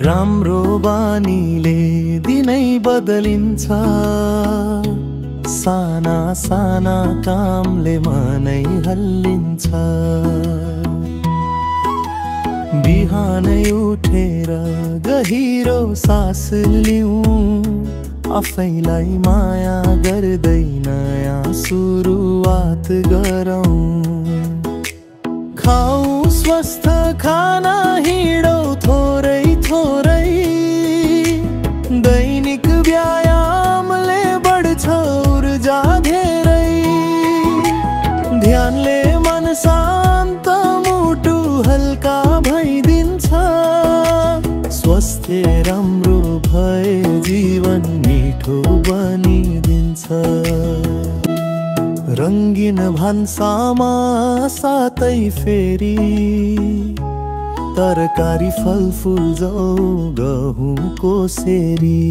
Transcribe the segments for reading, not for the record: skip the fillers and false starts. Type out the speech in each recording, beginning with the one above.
राम्रो बानीले दिनै बदलिन्छ, साना साना कामले मनै हल्लिन्छ। बिहानै उठेर गहिरो सास लिऊँ, आफैलाई माया गर्दै नयाँ सुरुवात गरौँ। खाऊ स्वस्थ खाना, हिँडौ थोरै थोरै, दैनिक व्यायामले बढ्छ ऊर्जा धेरै। ध्यानले मन शान्त, मुटु हल्का भइदिन्छ। स्वास्थ्य राम्रो भए जीवन मिठो बनिदिन्छ। रङ्गीन भान्सामा सातै फेरी, तरकारी फलफुल जौ गहुँको सेरी।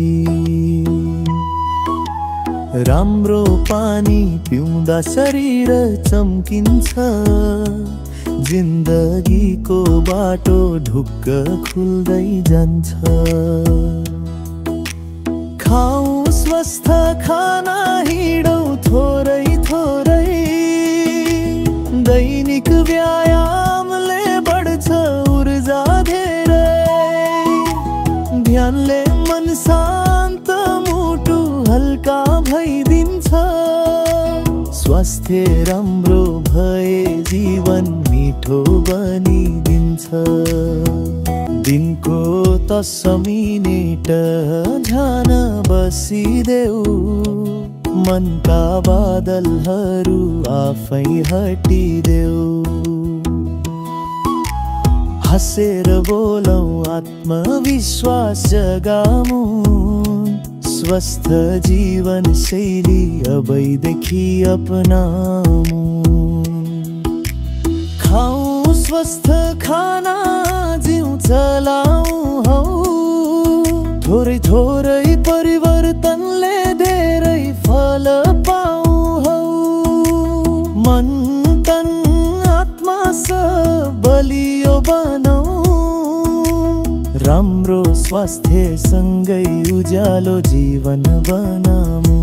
राम्रो पानी पिउँदा शरीर चम्किन्छ, जिन्दगीको बाटो ढुक्क खुल्दै जान्छ। खाऊ स्वस्थ खाना, हिँडौ थोरै थोरै, दैनिक व्यायामले बढ्छ ऊर्जा धेरै। ध्यानले मन शान्त, मुटु हल्का भइदिन्छ। स्वास्थ्य राम्रो भए जीवन मिठो बनिदिन्छ। दिनको 10 मिनेट ध्यान बसिदेऊ, मनका बादलहरू आफै हटिदेऊ। हँसेर बोलौ, आत्मविश्वास जगाऊ, स्वस्थ जीवन शैली अबैदेखि अपनाऊ। खाऊ स्वस्थ खाना, जिउ चलाऊ हौ, थोरै थोरै परिवर्तनले धेरै फल पाऊ हौ। मन तन आत्मा सब बलियो बनाऊ, राम्रो स्वास्थ्य सँगै उज्यालो जीवन बनाऊ।